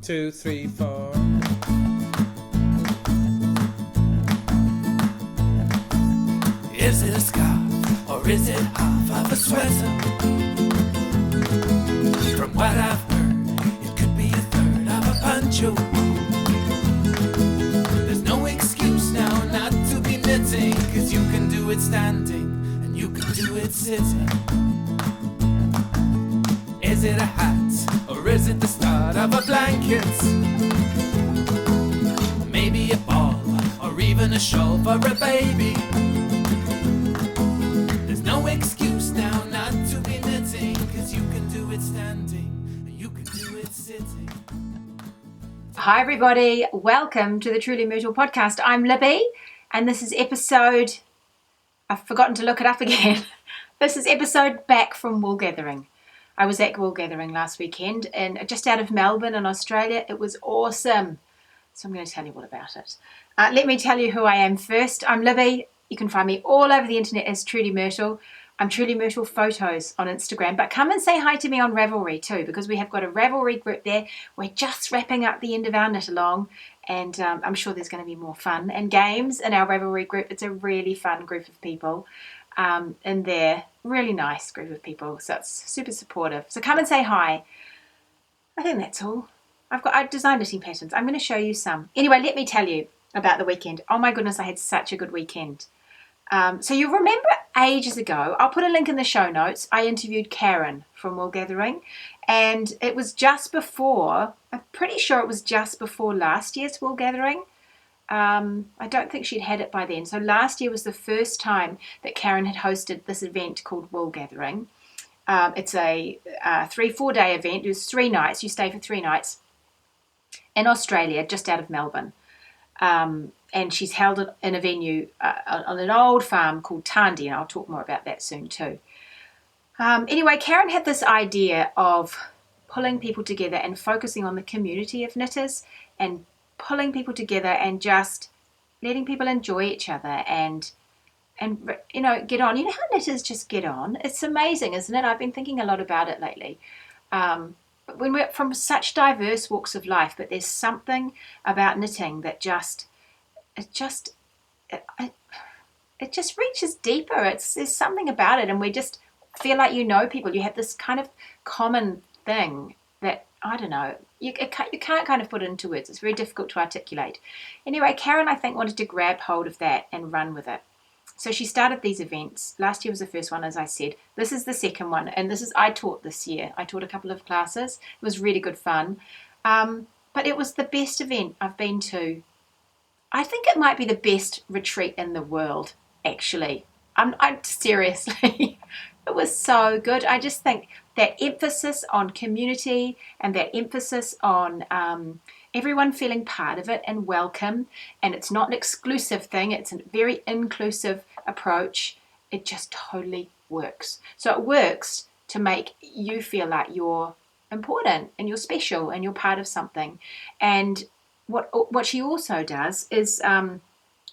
2, 3, 4. Is it a scarf or is it half of a sweater? From what I've heard, it could be a third of a poncho. There's no excuse now not to be knitting, 'cause you can do it standing and you can do it sitting. Is it a hat or is it the start of a blanket? Maybe a ball or even a shawl for a baby. There's no excuse now not to be knitting, 'cause you can do it standing and you can do it sitting. Hi everybody, welcome to the Truly Myrtle podcast. I'm Libby and this is episode, I've forgotten to look it up again. This is episode back from wool gathering. I was at wool gathering last weekend and just out of Melbourne in Australia. It was awesome. So I'm going to tell you all about it. Let me tell you who I am first. I'm Libby. You can find me all over the internet as Truly Myrtle. I'm Truly Myrtle Photos on Instagram. But come and say hi to me on Ravelry too, because we have got a Ravelry group there. We're just wrapping up the end of our knit along, and I'm sure there's going to be more fun and games in our Ravelry group. It's a really fun group of people. In there, really nice group of people. So it's super supportive. So come and say hi. I think that's all. I've designed knitting patterns. I'm going to show you some. Anyway, let me tell you about the weekend. Oh my goodness, I had such a good weekend. So you remember ages ago, I'll put a link in the show notes, I interviewed Karen from Wool Gathering, and it was just before, I'm pretty sure it was just before last year's Wool Gathering. I don't think she'd had it by then. So last year was the first time that Karen had hosted this event called Wool Gathering. It's a 3-4 day event. There's 3 nights. You stay for 3 nights in Australia, just out of Melbourne. And she's held it in a venue on an old farm called Tandy, and I'll talk more about that soon too. Anyway, Karen had this idea of pulling people together and focusing on the community of knitters and pulling people together and just letting people enjoy each other and you know, get on. You know how knitters just get on? It's amazing, isn't it? I've been thinking a lot about it lately. When we're from such diverse walks of life, but there's something about knitting that it just reaches deeper. There's something about it, and we just feel like you know people. You have this kind of common thing that, I don't know, you can't kind of put it into words. It's very difficult to articulate. Anyway, Karen, I think, wanted to grab hold of that and run with it. So she started these events. Last year was the first one, as I said. This is the second one, and I taught this year. I taught a couple of classes. It was really good fun. But it was the best event I've been to. I think it might be the best retreat in the world, actually. I'm seriously. It was so good. I just think that emphasis on community and that emphasis on everyone feeling part of it and welcome, and it's not an exclusive thing, it's a very inclusive approach. It just totally works. So it works to make you feel like you're important and you're special and you're part of something. And what she also does is,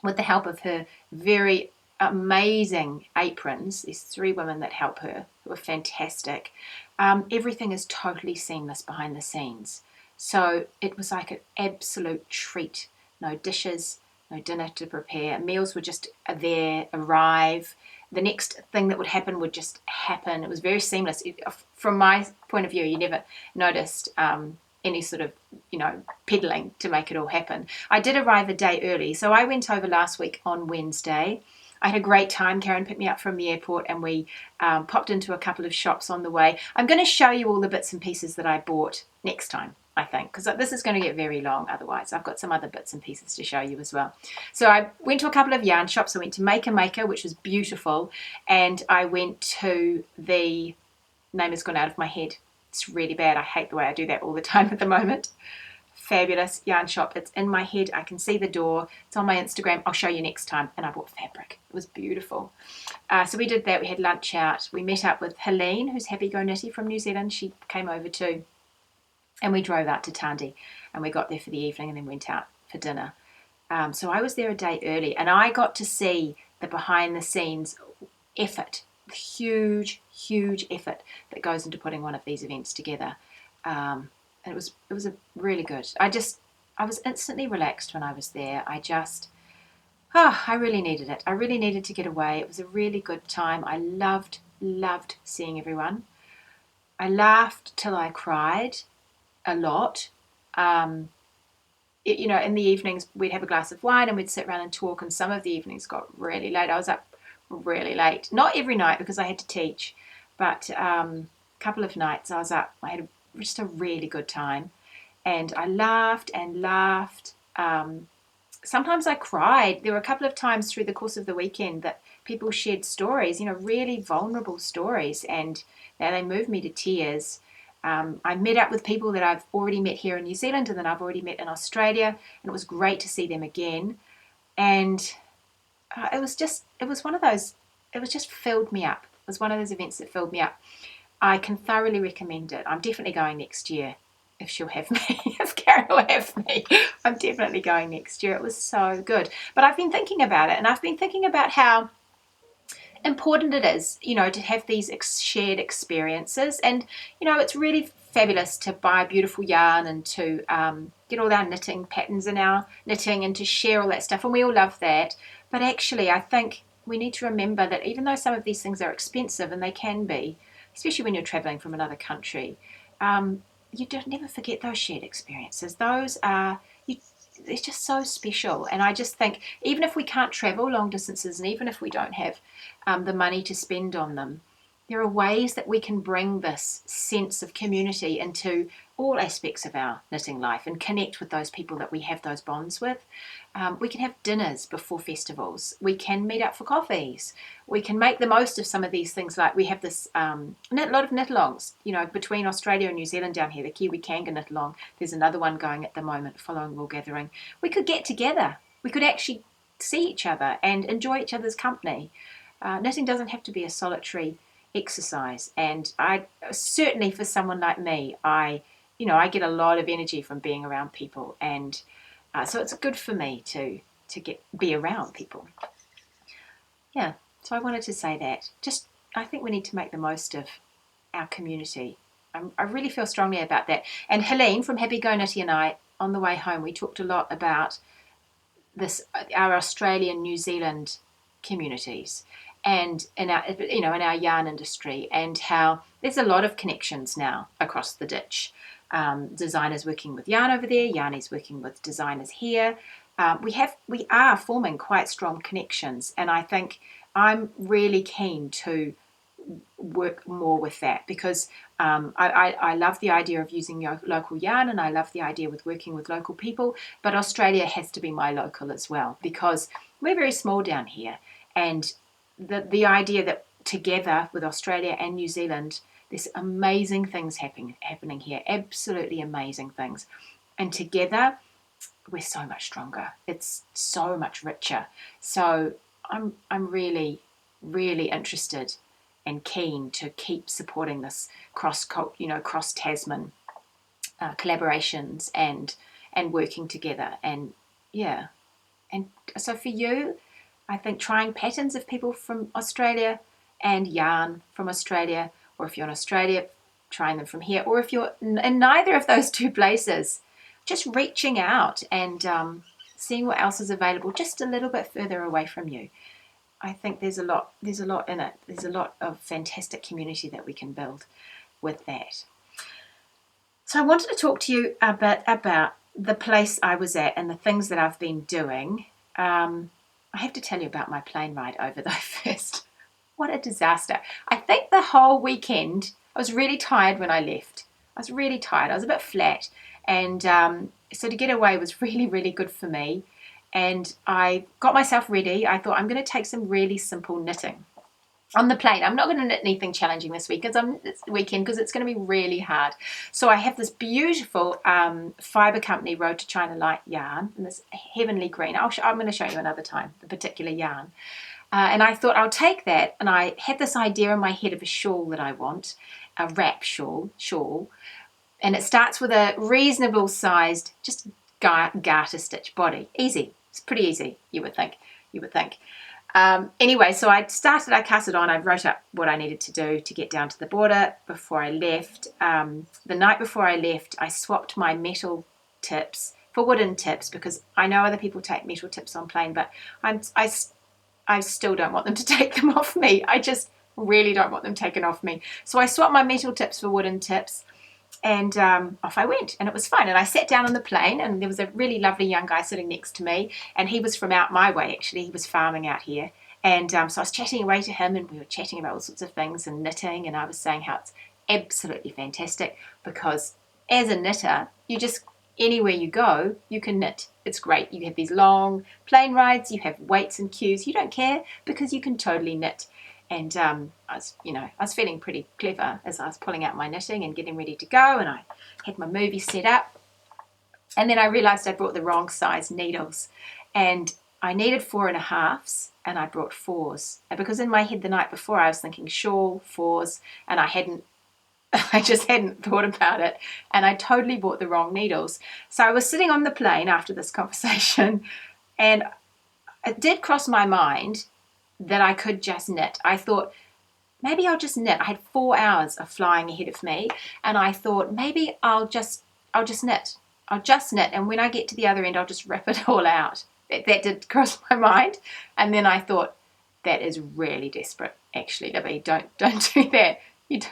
with the help of her very amazing aprons, these 3 women that help her, who are fantastic, everything is totally seamless behind the scenes. So it was like an absolute treat. No dishes, no dinner to prepare. Meals would just arrive. The next thing that would happen would just happen. It was very seamless. From my point of view, you never noticed any sort of, peddling to make it all happen. I did arrive a day early. So I went over last week on Wednesday. I had a great time. Karen picked me up from the airport and we popped into a couple of shops on the way. I'm going to show you all the bits and pieces that I bought next time, I think, because this is going to get very long otherwise. I've got some other bits and pieces to show you as well. So I went to a couple of yarn shops. I went to Maker, which was beautiful, and I went to the name has gone out of my head. It's really bad. I hate the way I do that all the time at the moment. Fabulous yarn shop. It's in my head. I can see the door. It's on my Instagram. I'll show you next time. And I bought fabric. It was beautiful. So we did that. We had lunch out. We met up with Helene, who's Happy Go Knitty from New Zealand. She came over too. And we drove out to Tandy. And we got there for the evening and then went out for dinner. So I was there a day early. And I got to see the behind the scenes effort. Huge, huge effort that goes into putting one of these events together. it was a really good. I was instantly relaxed when I was there. I really needed it. I really needed to get away. It was a really good time. I loved seeing everyone. I laughed till I cried a lot. Um, in the evenings we'd have a glass of wine and we'd sit around and talk. And some of the evenings got really late. I was up really late. Not every night because I had to teach, but a couple of nights I was up. I had just a really good time, and I laughed and laughed. Sometimes I cried. There were a couple of times through the course of the weekend that people shared stories, really vulnerable stories, and they moved me to tears. I met up with people that I've already met here in New Zealand and then I've already met in Australia, and it was great to see them again. And it was one of those, it was just filled me up. It was one of those events that filled me up. I can thoroughly recommend it. I'm definitely going next year if she'll have me, if Karen will have me. I'm definitely going next year. It was so good. But I've been thinking about it, and I've been thinking about how important it is, to have these shared experiences. And, it's really fabulous to buy beautiful yarn and to get all our knitting patterns in our knitting and to share all that stuff. And we all love that. But actually, I think we need to remember that even though some of these things are expensive, and they can be, especially when you're traveling from another country, you don't never forget those shared experiences. Those are, it's just so special. And I just think even if we can't travel long distances, and even if we don't have the money to spend on them, there are ways that we can bring this sense of community into all aspects of our knitting life and connect with those people that we have those bonds with. We can have dinners before festivals. We can meet up for coffees. We can make the most of some of these things. Like we have this a lot of knit-alongs, between Australia and New Zealand down here, the Kiwi Kanga knit-along. There's another one going at the moment following Wool Gathering. We could get together. We could actually see each other and enjoy each other's company. Knitting doesn't have to be a solitary exercise. And I certainly, for someone like me, I get a lot of energy from being around people, and so it's good for me to be around people. Yeah, so I wanted to say that. I think we need to make the most of our community. I really feel strongly about that. And Helene from Happy Go Knitty and I, on the way home, we talked a lot about our Australian, New Zealand communities, and in our yarn industry, and how there's a lot of connections now across the ditch. Designers working with yarn over there, yarnies working with designers here. We are forming quite strong connections, and I think I'm really keen to work more with that, because I love the idea of using local yarn, and I love the idea with working with local people, but Australia has to be my local as well, because we're very small down here, and the idea that together with Australia and New Zealand, there's amazing things happening here, absolutely amazing things, and together we're so much stronger. It's so much richer. So I'm really, really interested and keen to keep supporting this cross Tasman collaborations and working together. And yeah, and so for you, I think trying patterns of people from Australia and yarn from Australia, or if you're in Australia, trying them from here, or if you're in neither of those two places, just reaching out and seeing what else is available just a little bit further away from you. I think there's a lot in it. There's a lot of fantastic community that we can build with that. So I wanted to talk to you a bit about the place I was at and the things that I've been doing. I have to tell you about my plane ride over though first. What a disaster. I think the whole weekend, I was really tired when I left. I was really tired. I was a bit flat. And so to get away was really, really good for me. And I got myself ready. I thought I'm going to take some really simple knitting on the plane. I'm not going to knit anything challenging this weekend because it's going to be really hard. So I have this beautiful Fibre Company Road to China Light yarn in this heavenly green. I'm going to show you another time, the particular yarn. And I thought I'll take that. And I had this idea in my head of a shawl that I want, a wrap shawl. And it starts with a reasonable sized, just garter stitch body. Easy. It's pretty easy, you would think. Anyway, so I cast it on. I wrote up what I needed to do to get down to the border before I left. The night before I left, I swapped my metal tips for wooden tips because I know other people take metal tips on plane, but I still don't want them to take them off me. I just really don't want them taken off me. So I swapped my metal tips for wooden tips, and off I went, and it was fun. And I sat down on the plane, and there was a really lovely young guy sitting next to me, and he was from out my way, actually. He was farming out here. And so I was chatting away to him, and we were chatting about all sorts of things and knitting, and I was saying how it's absolutely fantastic because as a knitter, anywhere you go, you can knit. It's great. You have these long plane rides, you have waits and queues. You don't care because you can totally knit. And I was feeling pretty clever as I was pulling out my knitting and getting ready to go, and I had my movie set up. And then I realised I brought the wrong size needles, and I needed 4.5s, and I brought 4s. And because in my head the night before I was thinking shawl, 4s, and I just hadn't thought about it, and I totally bought the wrong needles. So I was sitting on the plane after this conversation, and it did cross my mind that I could just knit. I thought, maybe I'll just knit. I had 4 hours of flying ahead of me, and I thought, maybe I'll just knit. I'll just knit, and when I get to the other end, I'll just rip it all out. That did cross my mind, and then I thought, that is really desperate, actually, Libby. Don't do that.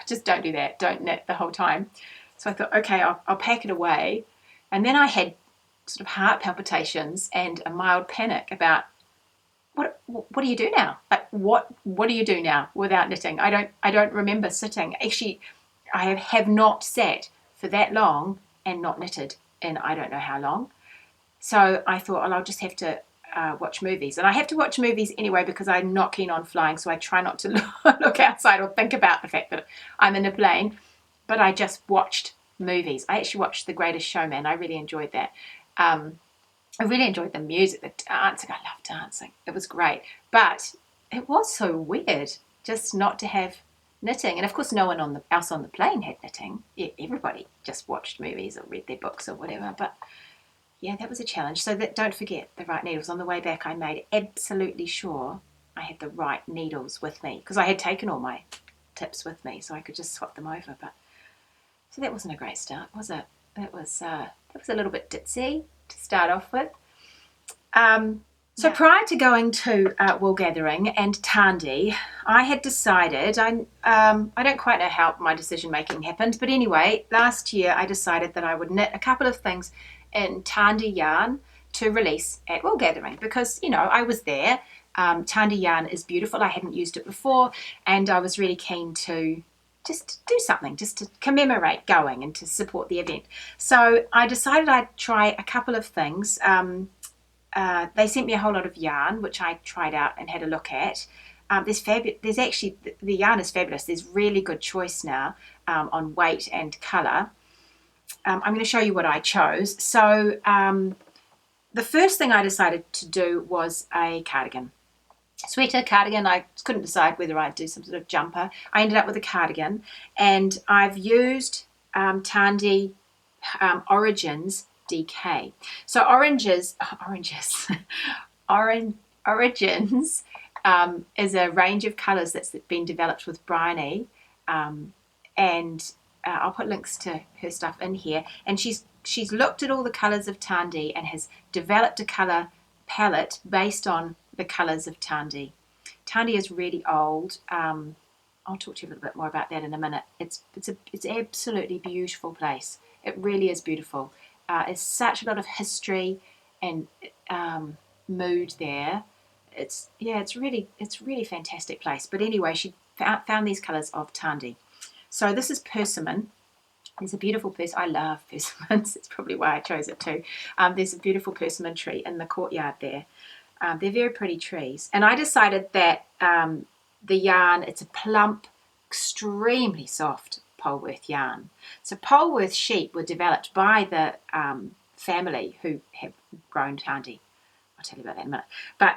Just don't do that. Don't knit the whole time. So I thought, okay, I'll pack it away. And then I had sort of heart palpitations and a mild panic about what do you do now? Like what do you do now without knitting? I don't remember sitting. Actually, I have not sat for that long and not knitted in I don't know how long. So I thought, well, I'll just have to watch movies. And I have to watch movies anyway because I'm not keen on flying, so I try not to look outside or think about the fact that I'm in a plane. But I just watched movies. I actually watched The Greatest Showman. I really enjoyed that. I really enjoyed the music, the dancing. I love dancing. It was great. But it was so weird just not to have knitting. And of course, no one else on the plane had knitting. Everybody just watched movies or read their books or whatever. But yeah, that was a challenge. So don't forget the right needles. On the way back, I made absolutely sure I had the right needles with me because I had taken all my tips with me, so I could just swap them over. But so that wasn't a great start, was it? That was a little bit ditzy to start off with. So prior to going to wool gathering and Tandy, I had decided, I don't quite know how my decision making happened, but anyway, last year I decided that I would knit a couple of things in Tandy yarn to release at wool gathering because, I was there. Tandy yarn is beautiful. I hadn't used it before, and I was really keen to just do something, just to commemorate going and to support the event. So I decided I'd try a couple of things. They sent me a whole lot of yarn, which I tried out and had a look at. There's actually, the yarn is fabulous. There's really good choice now on weight and colour. I'm going to show you what I chose. So the first thing I decided to do was a cardigan. Sweater, cardigan. I couldn't decide whether I'd do some sort of jumper. I ended up with a cardigan, and I've used Tandy Origins DK. So Origins is a range of colours that's been developed with Bryony, and I'll put links to her stuff in here. And she's looked at all the colours of Tandy and has developed a colour palette based on the colours of Tandy. Tandy is really old. I'll talk to you a little bit more about that in a minute. It's absolutely beautiful place. It really is beautiful. It's such a lot of history and mood there. It's really fantastic place. But anyway, she found these colours of Tandy. So this is persimmon. There's a beautiful I love persimmons. It's probably why I chose it too. There's a beautiful persimmon tree in the courtyard there. They're very pretty trees. And I decided that the yarn, it's a plump, extremely soft Polworth yarn. So Polworth sheep were developed by the family who have grown Tandy. I'll tell you about that in a minute. But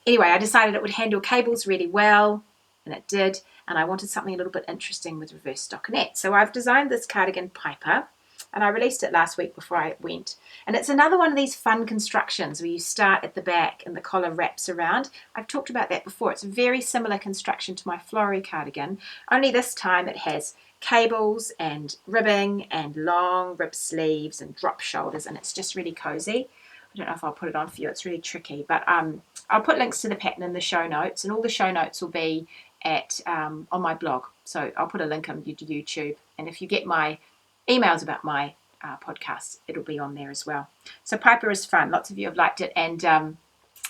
anyway, I decided it would handle cables really well, and it did. And I wanted something a little bit interesting with reverse stockinette. So I've designed this cardigan piper, And I released it last week before I went. And it's another one of these fun constructions where you start at the back and the collar wraps around. I've talked about that before. It's a very similar construction to my flory cardigan, only this time it has cables and ribbing and long rib sleeves and drop shoulders, and it's just really cozy. I don't know if I'll put it on for you. It's really tricky, but I'll put links to the pattern in the show notes, and all the show notes will be at on my blog. So I'll put a link on YouTube, and if you get my emails about my podcast, it'll be on there as well. So Piper is fun. Lots of you have liked it, and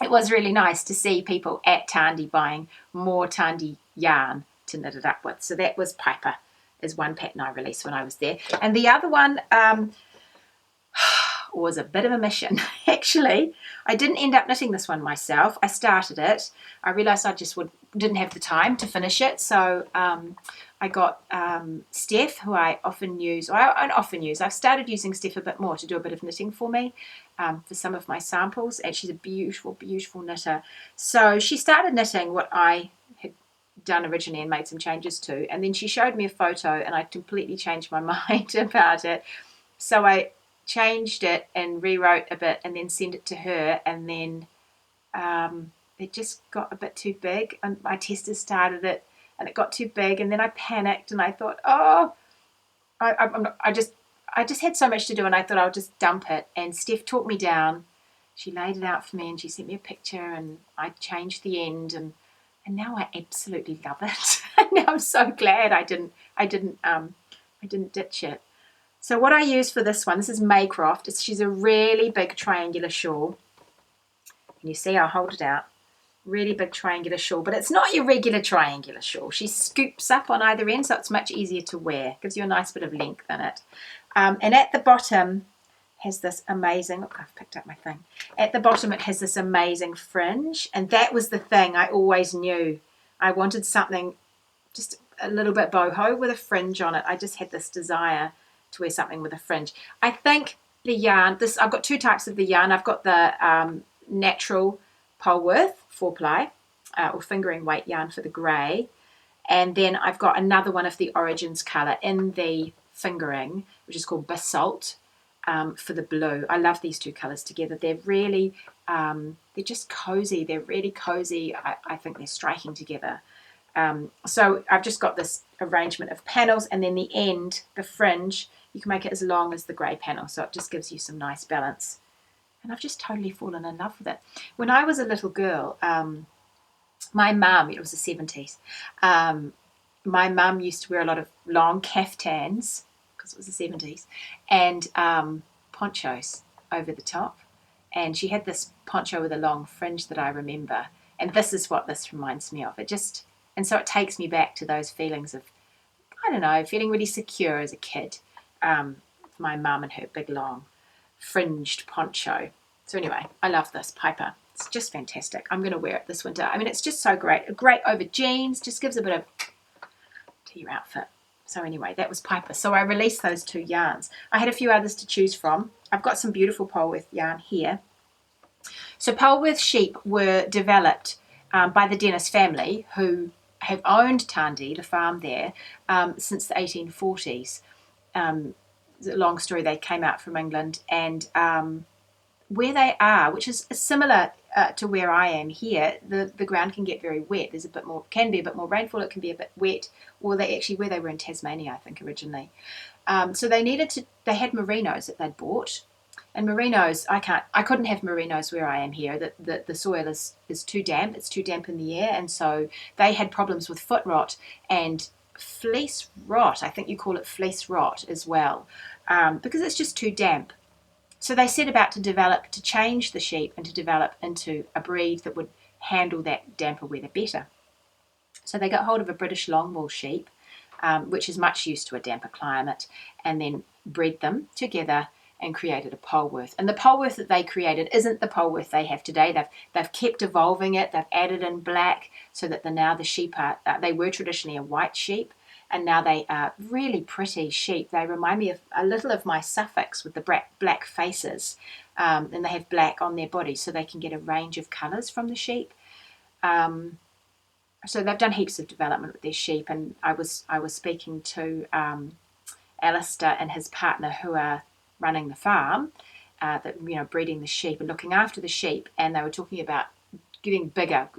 it was really nice to see people at Tandy buying more Tandy yarn to knit it up with. So that was Piper, is one pattern I released when I was there. And the other one was a bit of a mission. Actually, I didn't end up knitting this one myself. I started it. I realised I just didn't have the time to finish it. So I got Steph, who I often use. I've started using Steph a bit more to do a bit of knitting for me for some of my samples. And she's a beautiful, beautiful knitter. So she started knitting what I had done originally and made some changes to. And then she showed me a photo and I completely changed my mind about it. So I changed it and rewrote a bit and then sent it to her, and then it just got a bit too big, and my testers started it and it got too big, and then I panicked and I thought, I just had so much to do, and I thought I'll just dump it. And Steph talked me down. She laid it out for me and she sent me a picture, and I changed the end, and now I absolutely love it. And now I'm so glad I didn't ditch it. So what I use for this one, this is Maycroft. She's a really big triangular shawl. And you see, I'll hold it out. Really big triangular shawl, but it's not your regular triangular shawl. She scoops up on either end, so it's much easier to wear. Gives you a nice bit of length in it. And at the bottom has this amazing, look, I've picked up my thing. At the bottom it has this amazing fringe, and that was the thing I always knew. I wanted something just a little bit boho with a fringe on it. I just had this desire to wear something with a fringe. I think the yarn, I've got two types of the yarn. I've got the natural Polworth 4-ply or fingering weight yarn for the grey, and then I've got another one of the Origins colour in the fingering, which is called Basalt, for the blue. I love these two colours together. They're really they're just cozy. They're really cozy. I think they're striking together. So I've just got this arrangement of panels, and then the end, the fringe, you can make it as long as the grey panel, so it just gives you some nice balance. And I've just totally fallen in love with it. When I was a little girl, my mum, it was the 70s, my mum used to wear a lot of long caftans, because it was the 70s, and ponchos over the top. And she had this poncho with a long fringe that I remember. And this is what this reminds me of. And so it takes me back to those feelings of, I don't know, feeling really secure as a kid. My mum and her big long fringed poncho. So anyway, I love this Piper. It's just fantastic. I'm going to wear it this winter. I mean, it's just so great. Great over jeans. Just gives a bit of to your outfit. So anyway, that was Piper. So I released those two yarns. I had a few others to choose from. I've got some beautiful Polworth yarn here. So Polworth sheep were developed by the Dennis family, who have owned Tandy, the farm there, since the 1840s. It's a long story. They came out from England, and where they are, which is similar to where I am here, the ground can get very wet. There's can be a bit more rainfall. It can be a bit wet. Or where they were in Tasmania, I think originally. So they had merinos that they'd bought, and merinos, I couldn't have merinos where I am here. The soil is too damp. It's too damp in the air, and so they had problems with foot rot and fleece rot. I think you call it fleece rot as well, because it's just too damp. So they set about to change the sheep and to develop into a breed that would handle that damper weather better. So they got hold of a British longwool sheep, which is much used to a damper climate, and then bred them together and created a Polworth. And the Polworth that they created isn't the Polworth they have today. They've kept evolving it. They've added in black so that now the sheep they were traditionally a white sheep, and now they are really pretty sheep. They remind me of a little of my Suffolks with the black faces, and they have black on their bodies so they can get a range of colours from the sheep. So they've done heaps of development with their sheep, and I was speaking to Alistair and his partner who are running the farm, breeding the sheep and looking after the sheep, and they were talking about getting bigger,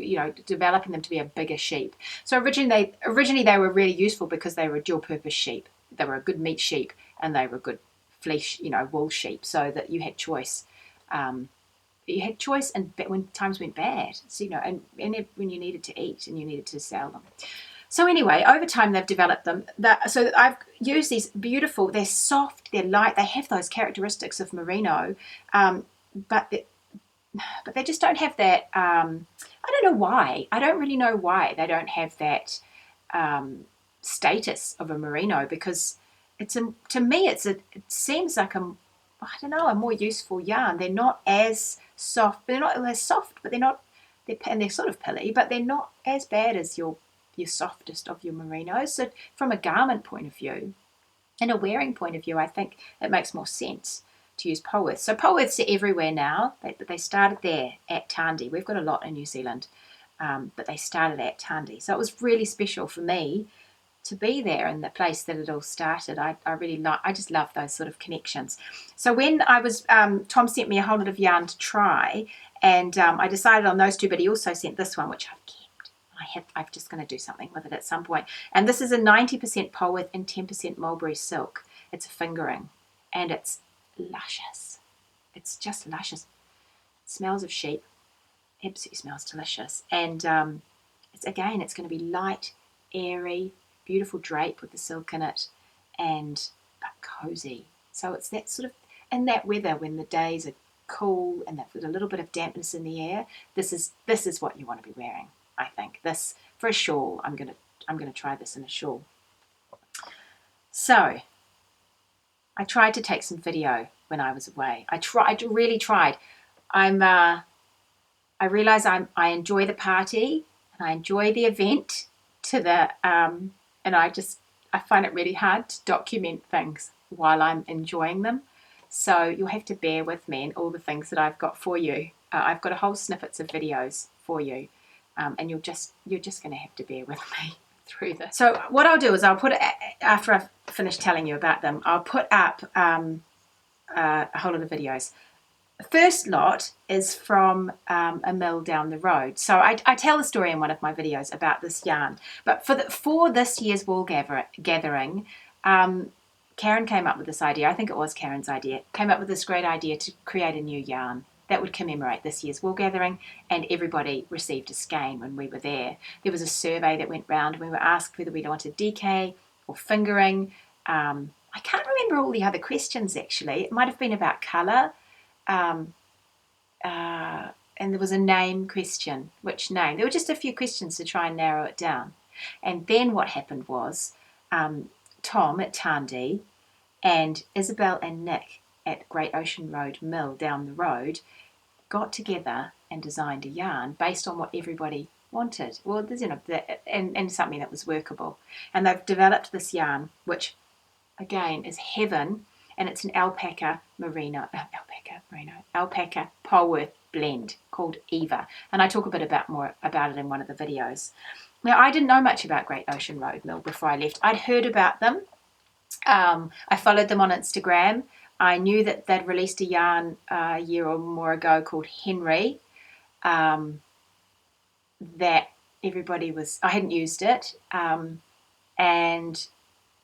developing them to be a bigger sheep. So originally they were really useful because they were a dual purpose sheep. They were a good meat sheep and they were good fleece, wool sheep, so that you had choice. And when times went bad, so, and when you needed to eat and you needed to sell them. So anyway, over time they've developed them. So I've used these beautiful. They're soft. They're light. They have those characteristics of merino, but they just don't have that. I don't know why. I don't really know why they don't have that status of a merino, because to me it seems like a more useful yarn. They're not as soft. They're not as soft, but they're sort of pilly, but they're not as bad as your softest of your merinos. So from a garment point of view and a wearing point of view, I think it makes more sense to use Polworths. So Polworths are everywhere now, but they started there at Tandy. We've got a lot in New Zealand, but they started at Tandy. So it was really special for me to be there in the place that it all started. I just love those sort of connections. So when I was, Tom sent me a whole lot of yarn to try, and I decided on those two, but he also sent this one, which I've kept. I'm just going to do something with it at some point. And this is a 90% Polworth and 10% mulberry silk. It's a fingering, and it's luscious. It's just luscious. It smells of sheep. Absolutely smells delicious. And it's going to be light, airy, beautiful drape with the silk in it, but cozy. So it's that sort of, in that weather when the days are cool and with a little bit of dampness in the air, this is what you want to be wearing. I think this for a shawl. I'm gonna try this in a shawl. So I tried to take some video when I was away. I really tried. I realize I enjoy the party and I enjoy the event and I find it really hard to document things while I'm enjoying them. So you'll have to bear with me and all the things that I've got for you. I've got a whole snippets of videos for you. And you're just going to have to bear with me through this. So what I'll do is I'll put it, after I've finished telling you about them, I'll put up a whole lot of videos. The first lot is from a mill down the road. So I tell the story in one of my videos about this yarn. But for this year's wool gathering, Karen came up with this idea. I think it was Karen's idea. Came up with this great idea to create a new yarn that would commemorate this year's wool gathering, and everybody received a skein when we were there. There was a survey that went round and we were asked whether we wanted DK or fingering. I can't remember all the other questions actually. It might have been about colour, and there was a name question. Which name? There were just a few questions to try and narrow it down. And then what happened was Tom at Tandy and Isabel and Nick at Great Ocean Road Mill down the road got together and designed a yarn based on what everybody wanted. Well, and something that was workable. And they've developed this yarn, which again is heaven, and it's an alpaca Polworth blend called Eva. And I talk a bit more about it in one of the videos. Now, I didn't know much about Great Ocean Road Mill before I left. I'd heard about them. I followed them on Instagram. I knew that they'd released a yarn a year or more ago called Henry, that everybody was, I hadn't used it, and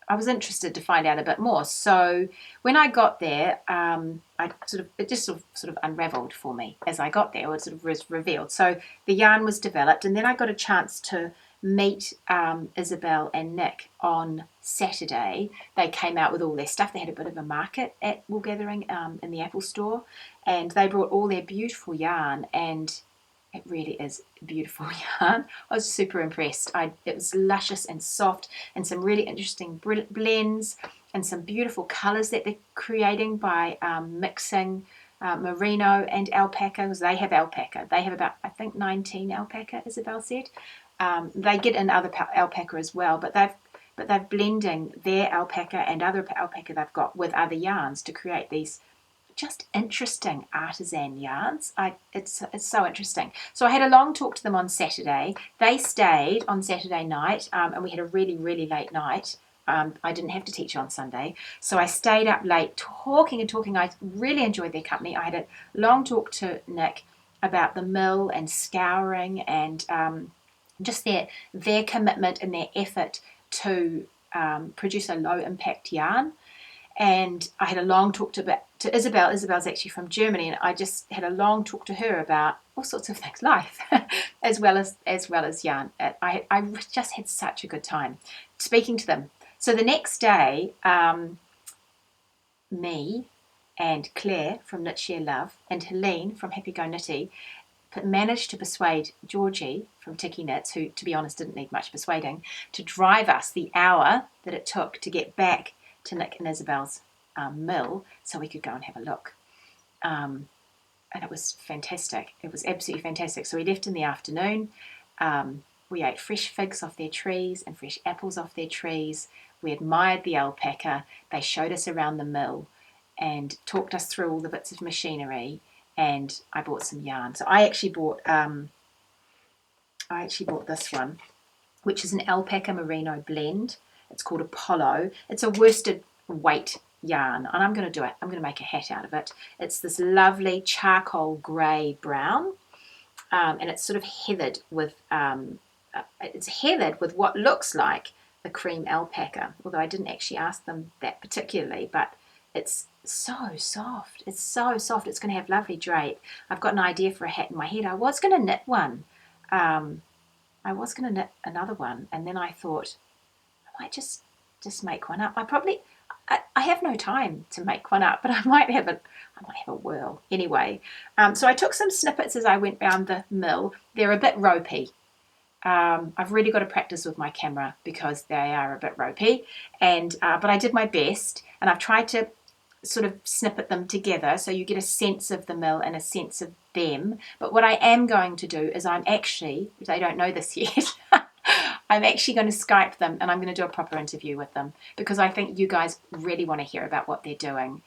I was interested to find out a bit more. So when I got there, it just sort of unraveled for me as I got there, or it sort of was revealed. So the yarn was developed, and then I got a chance to meet Isabel and Nick on Saturday. They came out with all their stuff. They had a bit of a market at Wool Gathering in the Apple store, and they brought all their beautiful yarn, and it really is beautiful yarn. I was super impressed. It was luscious and soft, and some really interesting blends, and some beautiful colours that they're creating by mixing merino and alpaca, because they have alpaca. They have about, I think, 19 alpaca, Isabel said. They get in other alpaca as well, but they're blending their alpaca and other alpaca they've got with other yarns to create these just interesting artisan yarns. It's so interesting. So I had a long talk to them on Saturday. They stayed on Saturday night, and we had a really, really late night. I didn't have to teach on Sunday. So I stayed up late talking and talking. I really enjoyed their company. I had a long talk to Nick about the mill and scouring and just their commitment and their effort to produce a low impact yarn. And I had a long talk to Isabel. Isabel's actually from Germany, and I just had a long talk to her about all sorts of things, life, as well as yarn. I just had such a good time speaking to them. So the next day, me and Claire from Knit Share Love and Helene from Happy Go Knitty managed to persuade Georgie from Tiki Knits, who, to be honest, didn't need much persuading, to drive us the hour that it took to get back to Nick and Isabel's mill so we could go and have a look. And it was fantastic. It was absolutely fantastic. So we left in the afternoon. We ate fresh figs off their trees and fresh apples off their trees. We admired the alpaca. They showed us around the mill and talked us through all the bits of machinery. And I bought some yarn. So I actually bought this one, which is an alpaca merino blend. It's called Apollo. It's a worsted weight yarn, and I'm going to do it. I'm going to make a hat out of it. It's this lovely charcoal grey brown, and it's sort of heathered with what looks like a cream alpaca. Although I didn't actually ask them that particularly, but it's so soft. It's so soft. It's going to have lovely drape. I've got an idea for a hat in my head. I was going to knit one. I was going to knit another one, and then I thought I might just make one up. I have no time to make one up, but I might have a whirl anyway. So I took some snippets as I went round the mill. They're a bit ropey. I've really got to practice with my camera because they are a bit ropey, and but I did my best, and I've tried to sort of snippet them together so you get a sense of the mill and a sense of them. But what I am going to do is they don't know this yet, I'm actually going to Skype them and I'm going to do a proper interview with them because I think you guys really want to hear about what they're doing.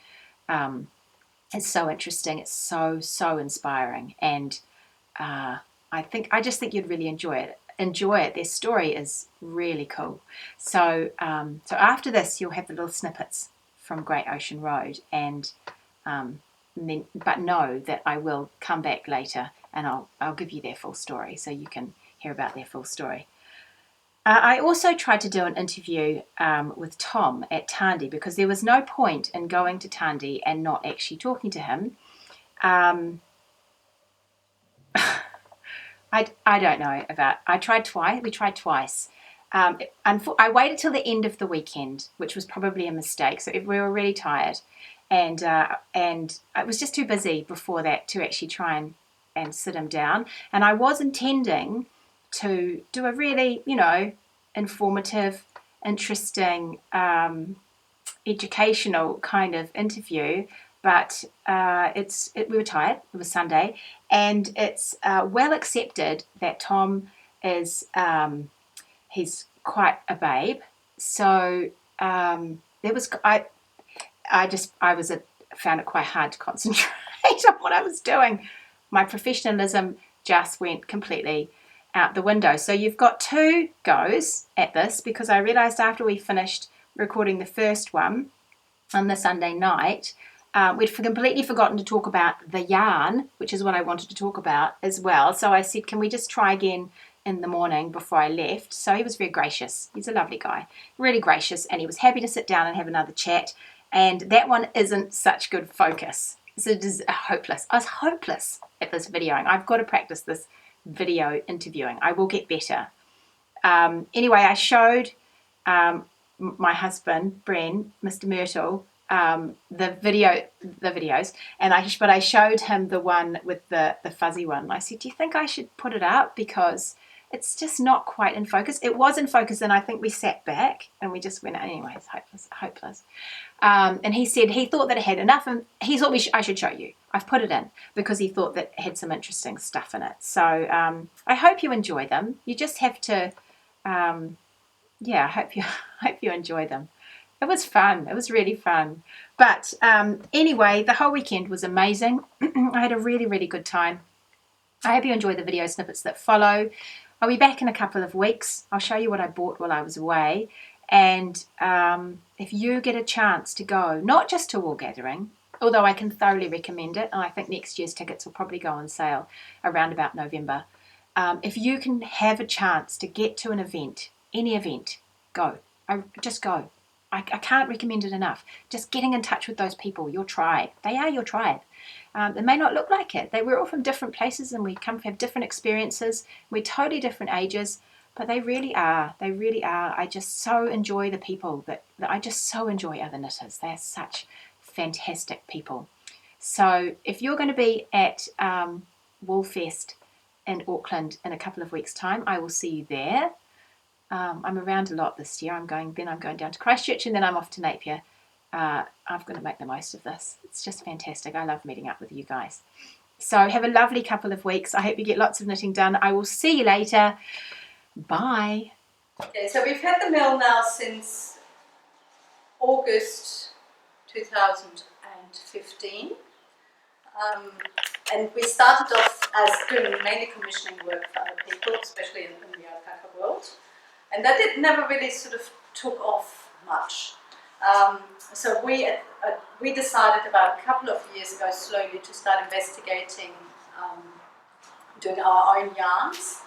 It's so interesting. It's so inspiring, and I just think you'd really enjoy it. Their story is really cool. So after this, you'll have the little snippets from Great Ocean Road, and but know that I will come back later and I'll give you their full story so you can hear about their full story. I also tried to do an interview with Tom at Tandy because there was no point in going to Tandy and not actually talking to him. I don't know about. We tried twice. I waited till the end of the weekend, which was probably a mistake. So we were really tired, and I was just too busy before that to actually try and sit him down. And I was intending to do a really, informative, interesting, educational kind of interview. But we were tired. It was Sunday, and it's well accepted that Tom is he's quite a babe. So found it quite hard to concentrate on what I was doing. My professionalism just went completely out the window. So you've got 2 goes at this because I realised after we finished recording the first one on the Sunday night, we'd completely forgotten to talk about the yarn, which is what I wanted to talk about as well. So I said, can we just try again in the morning before I left? So he was very gracious. He's a lovely guy, really gracious, and he was happy to sit down and have another chat. And that one isn't such good focus. So it is hopeless. I was hopeless at this videoing. I've got to practice this video interviewing. I will get better. Anyway, I showed my husband, Bren, Mr. Myrtle, the videos, but I showed him the one with the fuzzy one. I said, do you think I should put it up because it's just not quite in focus? It was in focus, and I think we sat back and we just went, anyway, it's hopeless. And he said he thought that it had enough, and he thought I should show you. I've put it in because he thought that it had some interesting stuff in it. So I hope you enjoy them. You just have to, I hope you enjoy them. It was fun. It was really fun. But anyway, the whole weekend was amazing. I had a really, really good time. I hope you enjoy the video snippets that follow. I'll be back in a couple of weeks. I'll show you what I bought while I was away. And if you get a chance to go, not just to Wool Gathering, although I can thoroughly recommend it, and I think next year's tickets will probably go on sale around about November. If you can have a chance to get to an event, any event, go. Just go. I can't recommend it enough. Just getting in touch with those people, your tribe. They are your tribe. They may not look like it. We're all from different places and we have different experiences. We're totally different ages, but they really are. They really are. I just so enjoy the people that I just so enjoy other knitters. They are such fantastic people. So if you're going to be at Woolfest in Auckland in a couple of weeks' time, I will see you there. I'm around a lot this year. I'm going down to Christchurch and then I'm off to Napier. I'm going to make the most of this. It's just fantastic. I love meeting up with you guys. So have a lovely couple of weeks. I hope you get lots of knitting done. I will see you later. Bye. Okay, so we've had the mill now since August 2015. And we started off as doing mainly commissioning work for other people, especially in the alpaca world. And that never really sort of took off much. So we decided about a couple of years ago slowly to start investigating doing our own yarns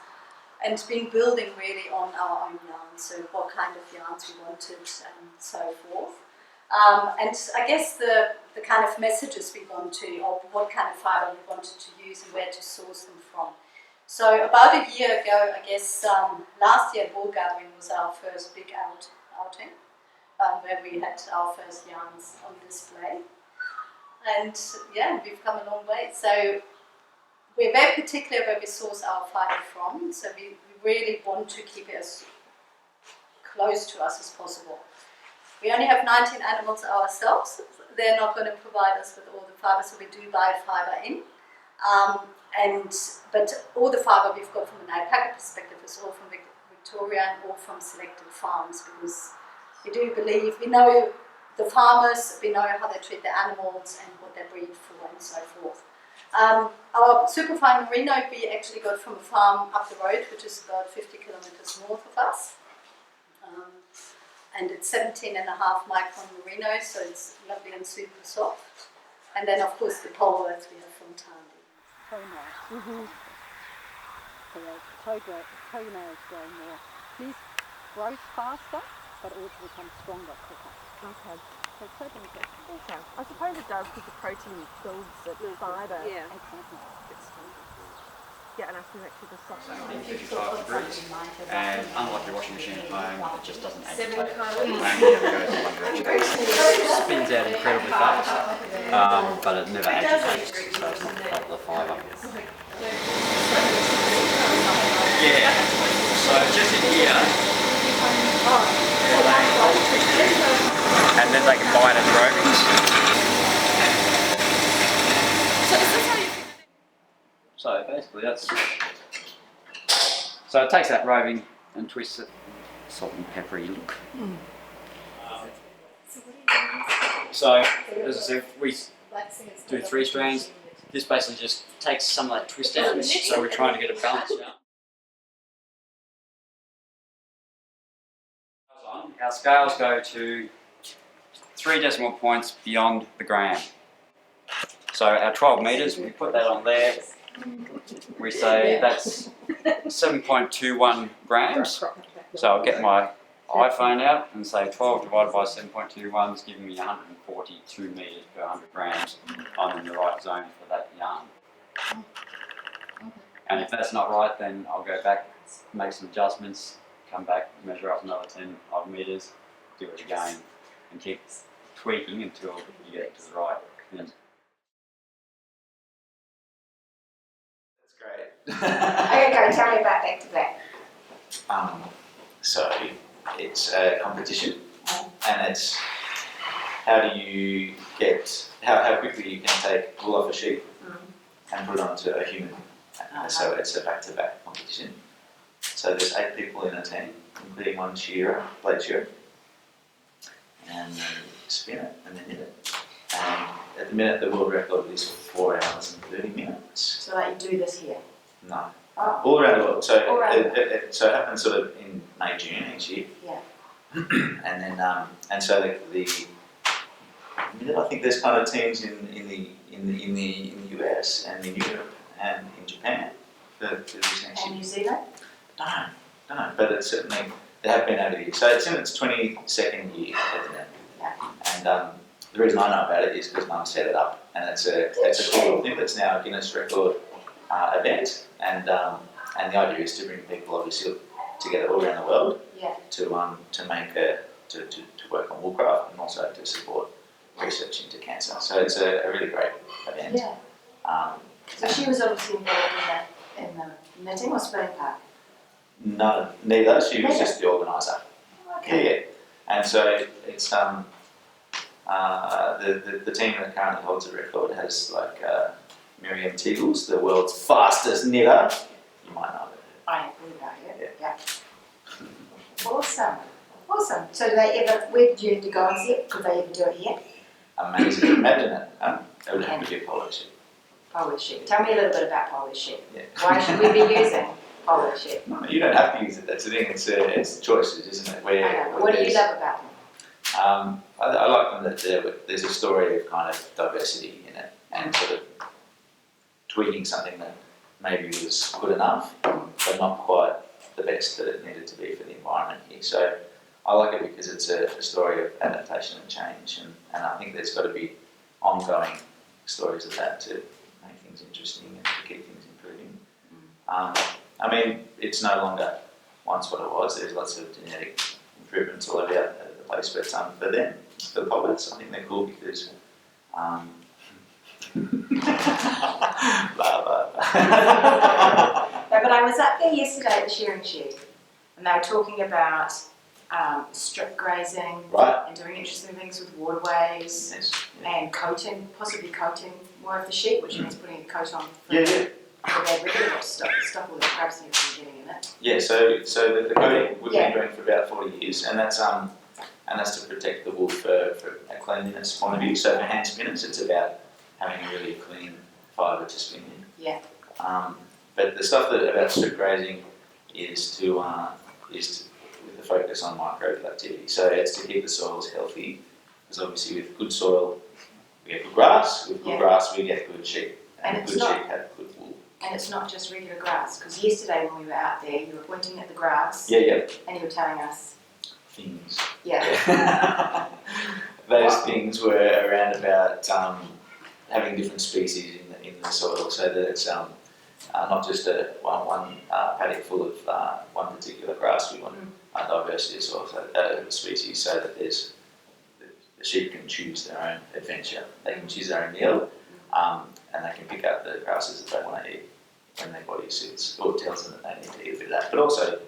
and been building really on our own yarns, so what kind of yarns we wanted and so forth. And I guess the kind of messages we want to, or what kind of fibre we wanted to use and where to source them from. So about a year ago, I guess last year Wool Gathering was our first big outing, where we had our first yarns on display. And yeah, we've come a long way. So we're very particular where we source our fibre from, so we really want to keep it as close to us as possible. We only have 19 animals ourselves. They're not going to provide us with all the fibre, so we do buy fibre in. But all the fibre we've got from an alpaca perspective is all from Victoria and all from selected farms, because we do believe we know the farmers, we know how they treat the animals and what they breed for and so forth. Our superfine merino we actually got from a farm up the road, which is about 50 kilometres north of us. And it's 17.5 micron merino, so it's lovely and super soft. And then of course the polwarth we have from Tandy. Toenails. So the toenails grow more. These grow faster, but also become stronger quicker. Okay. So it's so beneficial. Okay. I suppose it does because the protein builds the fibre. Yeah. Exactly. Yeah, and I think actually the softer. 55 degrees, and unlike your washing machine at home, it just doesn't agitate. It colours. only ever goes in one direction. It spins out incredibly fast, but it never agitates, so it's not part of the fibre. Yeah, so just in here, and then they can buy it as rovings. So basically that's, so it takes that roving and twists it, salt and peppery look. So as I said, we do 3 strands. This basically just takes some of that twist out, so we're trying to get it balanced out. Our scales go to 3 decimal points beyond the gram. So our 12 metres, we put that on there. We say that's 7.21 grams. So I'll get my iPhone out and say 12 divided by 7.21 is giving me 142 metres per 100 grams. I'm in the right zone for that yarn. And if that's not right, then I'll go back, make some adjustments, come back, measure up another 10 odd metres, do it again, and keep tweaking until you get to the right thing. Great. Okay, go tell me about Back to Black. So it's a competition, and it's how do you get how quickly you can take wool off a sheep and put it onto a human. So it's a back-to-back competition. So there's 8 people in a team, including one shearer, blade shearer, and then spin it and then knit it. And at the minute, the world record is 4 hours and 30 minutes. So that you do this here? No. Oh. All around the world. So All around the world. it happens sort of in May, June each year. Yeah. and then and so the I think there's kind of teams in the US and in Europe and in Japan for this next And year. New Zealand? Don't know, but it's certainly there have been over the years. So it's in its 22nd year at the minute. Yeah. And the reason I know about it is because Mum set it up, and it's a cool little thing that's now a Guinness record event, and the idea is to bring people obviously together all around the world Yeah. to make to work on woolcraft and also to support research into cancer. So it's a really great event. Yeah. So she was obviously involved in the knitting or spinning part? No, neither. She was Neither? just the organizer. Okay. Yeah. And so it's the team that currently holds the record has like Miriam Teagles, the world's fastest knitter. You might know her. I agree about it. Yeah. Awesome. Awesome. So do they ever, where did you have to go and see it? Could they ever do it here? Amazing. Imagine it. It would have to be a polo sheep. Polo sheep. Tell me a little bit about polo sheep. Yeah. Why should we be using polo sheep? No, you don't have to use it. That's the thing. It's choices, isn't it? What do you love about them? I like them that there's a story of kind of diversity in it and sort of tweaking something that maybe was good enough, but not quite the best that it needed to be for the environment here. So I like it because it's a story of adaptation and change, and I think there's got to be ongoing stories of that to make things interesting and to keep things improving. I mean, it's no longer once what it was. There's lots of genetic improvements all over the place, but for them, for the pollets, I think they're cool because blah, blah, blah. No, but I was up there yesterday at the shearing shed, and they were talking about strip grazing Right. and doing interesting things with waterways Yes. and coating, possibly coating more of the sheep, which means putting a coat on for Yeah. for their regular stop all the crabs and everything getting in it. Yeah, so the coating we've Yeah. been doing for about 40 years, and that's to protect the wool for a cleanliness point of view. So for hand spinners, it's about having a really clean fibre to spin in. Yeah. But the stuff about strip grazing is with the focus on microbial activity. So it's to keep the soils healthy, because obviously with good soil we get good grass. With good Yeah. grass we get good sheep, And and it's good not- sheep have good wool. And it's not just regular grass, because yesterday when we were out there, you were pointing at the grass Yeah. and you were telling us, Things. yeah, Those things were around about having different species in the soil, so that it's not just one paddock full of one particular grass. We want a diversity of soil, species, so that the sheep can choose their own adventure. They can choose their own meal, and they can pick up the grasses that they want to eat when their body suits or tells them that they need to eat a bit of that. But also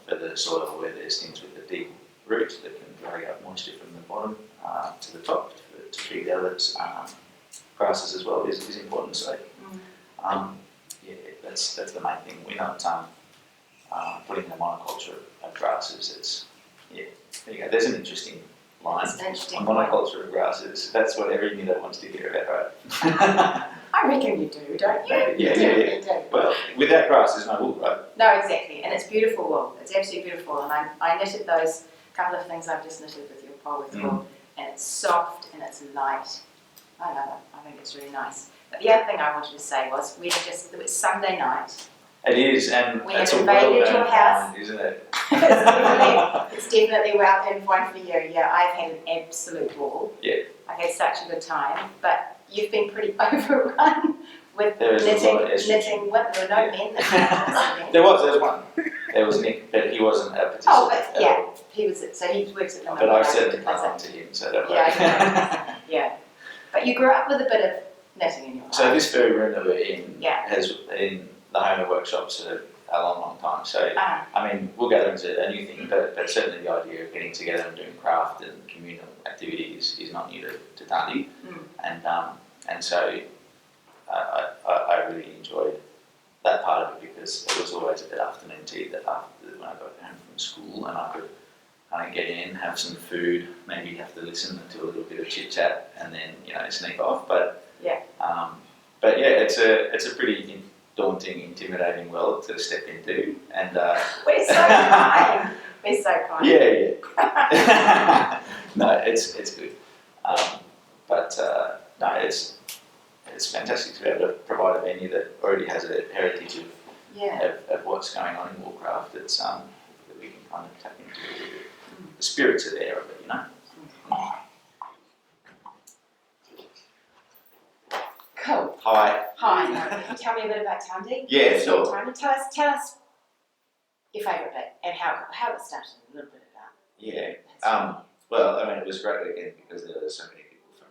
for the soil where there's things with a deep root that can drag up moisture from the bottom to the top to feed the other grasses as well is important. So yeah, that's the main thing. We're not putting in a monoculture of grasses. There you go. There's an interesting line. it's an interesting A point. monoculture of grasses. That's what every knitter wants to hear about, right? I reckon you do, don't you? Yeah. You do. Well, without grass, there's no wool, right? No, exactly, and it's beautiful wool. It's absolutely beautiful, and I knitted those couple of things I've just knitted with your pole with wool, and it's soft and it's light. I love it. I think it's really nice. But the other thing I wanted to say was it was Sunday night. It is, and We it's have a invaded your well-known house. find, isn't it? It's definitely well in one for you. Yeah, I've had an absolute ball. Yeah. I've had such a good time, but you've been pretty overrun with There is a lot of knitting. Well, there were no men that There was one. There was Nick, but he wasn't a participant. Oh, but yeah, he was. So he works at the But I certainly can't on to him, so don't worry. Yeah. But you grew up with a bit of knitting in your life. So this very room that we're in Yeah. has been the home of workshops for a long time. So Ah, I mean, we'll gather into a new thing, but certainly the idea of getting together and doing craft and communal activities is not new to Dundee. And so I really enjoyed that part of it because it was always a bit afternoon tea that when I got home from school and I could kind of get in, have some food, maybe have to listen to a little bit of chit chat, and then sneak off. But yeah. It's a pretty daunting, intimidating world to step into, and We're so kind. Be so kind. Yeah. No, it's good. No, it's fantastic to be able to provide a venue that already has a heritage of what's going on in Woolcraft. It's that we can kind of tap into. The spirits are there of it, you know. Cool. Hi. Hi. Can you tell me a bit about Tandy? Yeah, sure. Tandy, tell us your favourite bit and how it started. A little bit about. Yeah. Well, I mean, it was a great weekend because there were so many people from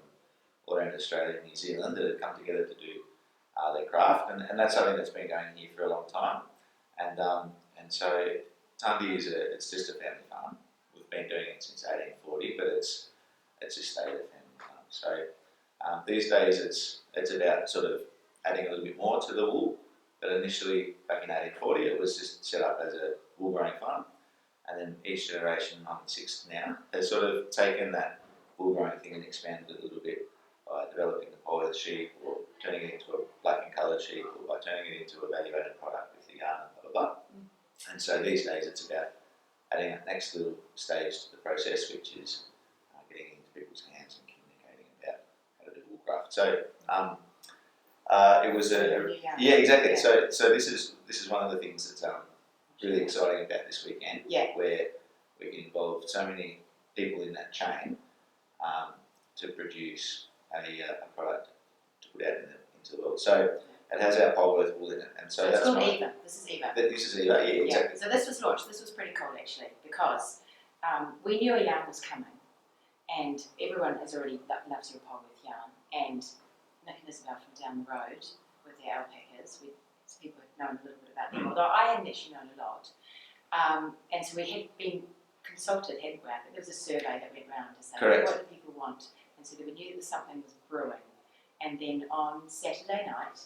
all around Australia and New Zealand that had come together to do their craft, and that's something that's been going here for a long time. And so Tandy it's just a family farm. We've been doing it since 1840, but it's just stayed a family farm. So these days it's about sort of adding a little bit more to the wool. But initially, back in 1840, it was just set up as a wool growing farm. And then each generation, I'm the sixth now, has sort of taken that wool growing thing and expanded it a little bit by developing the pole sheep, or turning it into a black and coloured sheep, or by turning it into a value-added product with the yarn and blah, blah, blah. And so these days it's about adding that next little stage to the process, which is getting into people's hands and communicating about how to do woolcraft. So it was yeah, exactly. Yeah. So this is one of the things that's really exciting about this weekend, where we can involve so many people in that chain to produce a product to put out into the world. So it has our Polworth wool in it, and so it's that's called Eva. This is Eva. This is Eva, yeah, exactly. So this was launched. This was pretty cool actually, because we knew a yarn was coming, and everyone has already loves your Polworth yarn, and Nick and Isabel from down the road with their alpacas, people had known a little bit about them, although I hadn't actually known a lot. And so we had been consulted, hadn't we? I think there was a survey that went round to say, what do people want? And so we knew that something was brewing. And then on Saturday night,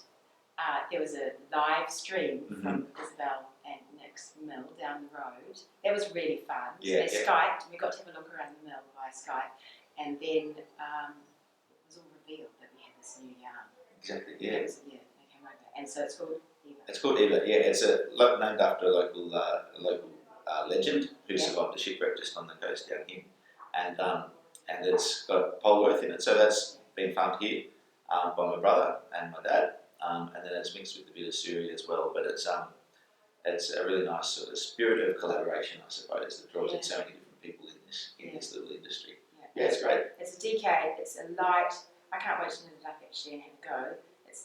there was a live stream from Isabel and Nick's mill down the road. That was really fun. So they Skyped, and we got to have a look around the mill via Skype. And then it was all revealed that we had this new yarn. Exactly, yeah. They came over. And so it's called Eva. It's called Eva, yeah. It's named after a local legend who survived a shipwreck just on the coast down here. And it's got Polworth in it. So that's been farmed here by my brother and my dad. And then it's mixed with a bit of suri as well. But it's a really nice sort of spirit of collaboration, I suppose, that draws in so many different people in this little industry. Yeah, it's great. It's a DK, it's a light. I can't wait to knit it up actually and have a go.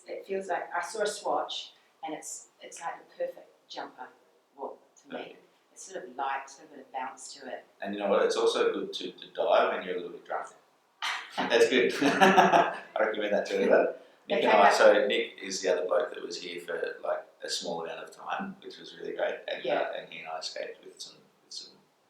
It feels like, I saw a swatch, and it's like the perfect jumper wool to me. It's sort of light, sort of a bit of bounce to it. And you know what, it's also good to dye when you're a little bit drunk. That's good. I recommend that to everyone. Nick and I, so Nick is the other bloke that was here for like a small amount of time, which was really great. And he and I escaped with some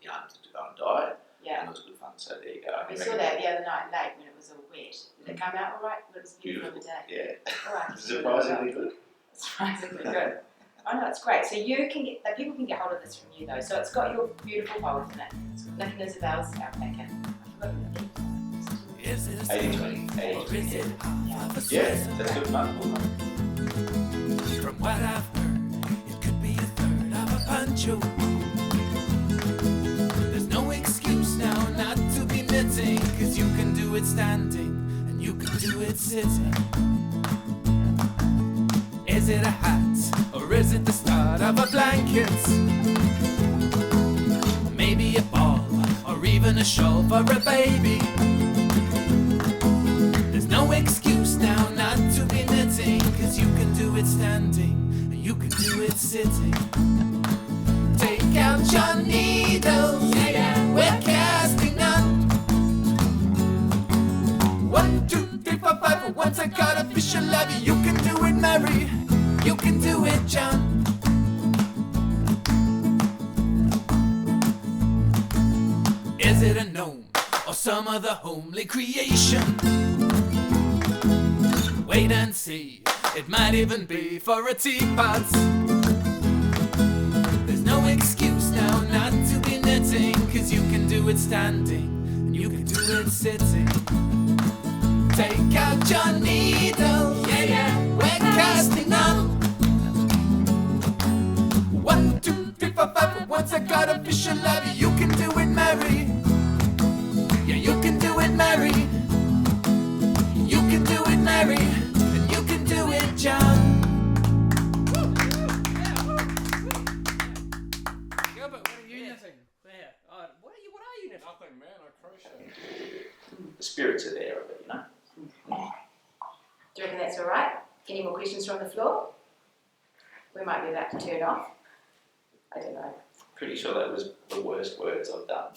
yarn to go and dye. Yeah. And it was good fun, so there you go. We saw that the other night late when it was all wet. Did it come out all right? It was beautiful the day. Yeah. All right. Surprisingly good. Surprisingly good. Oh no, it's great. So you can get, people can get hold of this from you though. So it's got your beautiful Polworth in it. It's got Nick and Isabel's alpaca. I've forgotten the details. 80-20. Yeah, that's good fun. From what I've heard, it could be a third of a poncho. There's no excuse now not to be knitting, 'cause you can do it standing and you can do it sitting. Is it a hat or is it the start of a blanket? Maybe a ball or even a shawl for a baby. There's no excuse now not to be knitting, 'cause you can do it standing and you can do it sitting. Take out your needles, we're casting on. 1, 2, 3, 4, 5. Once I got official love, you can do it, Mary. You can do it, John. Is it a gnome or some other homely creation? Wait and see, it might even be for a teapot. There's no excuse now not to be knitting, 'cause you can do it standing and you can do it sitting. Take out your needle, we're casting on. 1, 2, 3, 4, 5. Once I got official love, you spirits are there of it, you know. Do you reckon that's all right? Any more questions from the floor? We might be about to turn off. I don't know. Pretty sure that was the worst words I've done.